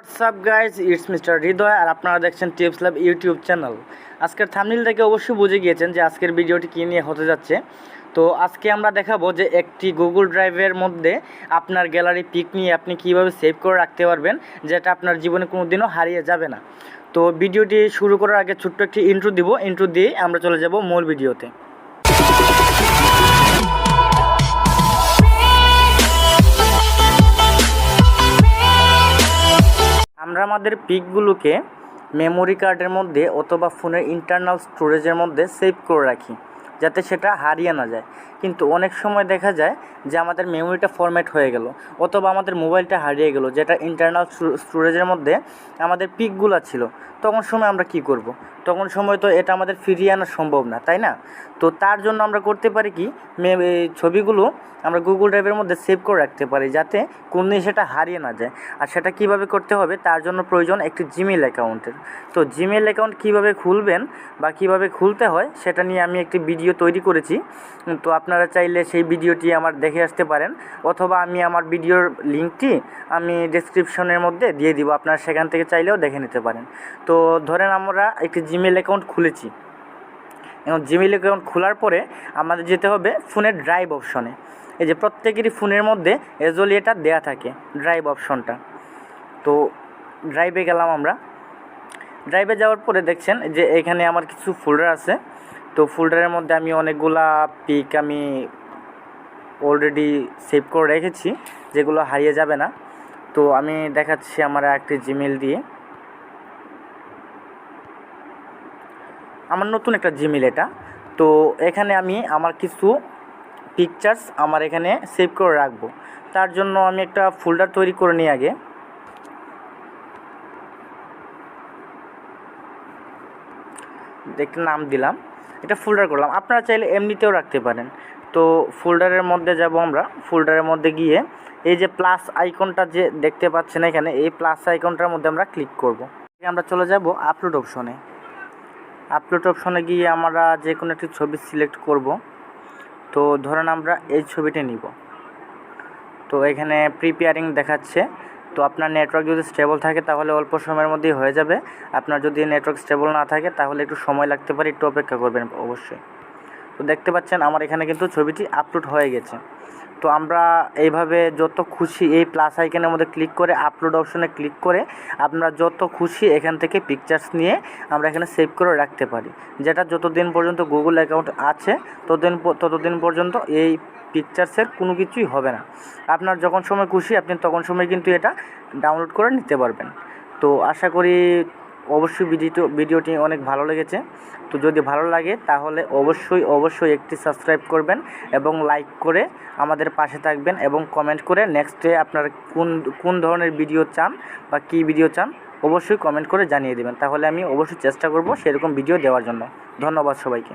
WhatsApp guys, it's mister হৃদয় আর আপনারা দেখছেন tips lab YouTube channel. আজকের থাম্বনেল থেকে অবশ্যই বুঝে গিয়েছেন যে আজকের ভিডিওটি কী নিয়ে হতে যাচ্ছে। তো আজকে আমরা দেখাবো যে একটি গুগল ড্রাইভের মধ্যে আপনার গ্যালারি পিক নিয়ে আপনি কীভাবে সেভ করে রাখতে পারবেন, যেটা আপনার জীবনে কোনো দিনও হারিয়ে যাবে না। তো ভিডিওটি শুরু করার আগে ছোট্ট একটি ইন্ট্রো দিব, ইন্ট্রো দিয়ে আমরা চলে যাব মূল ভিডিওতে। আমরা আমাদের পিকগুলোকে মেমোরি কার্ডের মধ্যে অথবা ফোনের ইন্টারনাল স্টোরেজের মধ্যে সেভ করে রাখি, যাতে সেটা হারিয়ে না যায়। কিন্তু অনেক সময় দেখা যায় যে আমাদের মেমোরিটা ফরম্যাট হয়ে গেল অথবা আমাদের মোবাইলটা হারিয়ে গেল, যেটা ইন্টারনাল স্টোরেজের মধ্যে আমাদের পিকগুলো ছিল। তখন সময় আমরা কি করব? তখন সময় তো এটা আমাদের ফিরিয়ে আনা সম্ভব না, তাই না? তো তার জন্য আমরা করতে পারি কি, ছবিগুলো আমরা গুগল ড্রাইভের মধ্যে সেভ করে রাখতে পারি, যাতে কোনদিন সেটা হারিয়ে না যায়। আর সেটা কিভাবে করতে হবে, তার জন্য প্রয়োজন একটি জিমেইল অ্যাকাউন্টের। তো জিমেইল অ্যাকাউন্ট কিভাবে খুলবেন বা কিভাবে খুলতে হয় সেটা নিয়ে আমি একটি ভিডিও তৈরি করেছি। তো আপনারা চাইলে সেই ভিডিওটি আমার দেখে আসতে পারেন, অথবা আমি আমার ভিডিওর লিঙ্কটি আমি ডেসক্রিপশনের মধ্যে দিয়ে দিব, আপনারা সেখান থেকে চাইলেও দেখে নিতে পারেন। তো ধরেন আমরা একটি জিমেইল অ্যাকাউন্ট খুলেছি। এবং জিমেইল অ্যাকাউন্ট খোলার পরে আমাদের যেতে হবে ফোনের ড্রাইভ অপশনে। এই যে প্রত্যেকেরই ফোনের মধ্যে এজলি এটা দেয়া থাকে, ড্রাইভ অপশনটা। তো ড্রাইভে গেলাম আমরা। ড্রাইভে যাওয়ার পরে দেখছেন যে এখানে আমার কিছু ফোল্ডার আছে। তো ফোল্ডারের মধ্যে আমি অনেকগুলা পিক আমি অলরেডি সেভ করে রেখেছি, যেগুলো হারিয়ে যাবে না। তো আমি দেখাচ্ছি আমার একটি জিমেইল দিয়ে, আমার নতুন একটা জিমেইল এটা। তো এখানে আমি আমার কিছু পিকচার্স আমার এখানে সেভ করে রাখবো। তার জন্য আমি একটা ফোল্ডার তৈরি করে নিই আগে। একটা নাম দিলাম, এটা ফোল্ডার করলাম। আপনারা চাইলে এমনিতেও রাখতে পারেন। তো ফোল্ডারের মধ্যে যাব আমরা। ফোল্ডারের মধ্যে গিয়ে এই যে প্লাস আইকনটা যে দেখতে পাচ্ছেন এখানে, এই প্লাস আইকনটার মধ্যে আমরা ক্লিক করব। আমরা চলে যাব আপলোড অপশনে। আপলোড অপশনে গিয়ে আমরা যে কোনো একটি ছবি সিলেক্ট করব। তো ধরেন আমরা এই ছবিটা নিব। তো এখানে প্রিপেয়ারিং দেখাচ্ছে। তো আপনার নেটওয়ার্ক যদি স্টেবল থাকে তাহলে অল্প সময়ের মধ্যেই হয়ে যাবে। আপনার যদি নেটওয়ার্ক স্টেবল না থাকে তাহলে একটু সময় লাগতে পারে, একটু অপেক্ষা করবেন অবশ্যই। তো দেখতে পাচ্ছেন আমার এখানে কিন্তু ছবিটি আপলোড হয়ে গেছে। তো আমরা এইভাবে যত খুশি এই প্লাস আইকনের মধ্যে ক্লিক করে আপলোড অপশনে ক্লিক করে আমরা যত খুশি এখান থেকে পিকচার্স নিয়ে আমরা এখানে সেভ করে রাখতে পারি, যেটা যতদিন পর্যন্ত গুগল অ্যাকাউন্ট আছে ততদিন পর্যন্ত এই পিকচার্সের কোনো কিছুই হবে না। আপনার যখন সময় খুশি আপনি তখন সময় কিন্তু এটা ডাউনলোড করে নিতে পারবেন। তো আশা করি অবশ্যই ভিডিওটি অনেক ভালো লেগেছে। তো যদি ভালো লাগে তাহলে অবশ্যই একটি সাবস্ক্রাইব করবেন এবং লাইক করে আমাদের পাশে থাকবেন, এবং কমেন্ট করে নেক্সটে আপনারা কোন ধরনের ভিডিও চান বা কী ভিডিও চান অবশ্যই কমেন্ট করে জানিয়ে দেবেন। তাহলে আমি অবশ্যই চেষ্টা করব সেরকম ভিডিও দেওয়ার জন্য। ধন্যবাদ সবাইকে।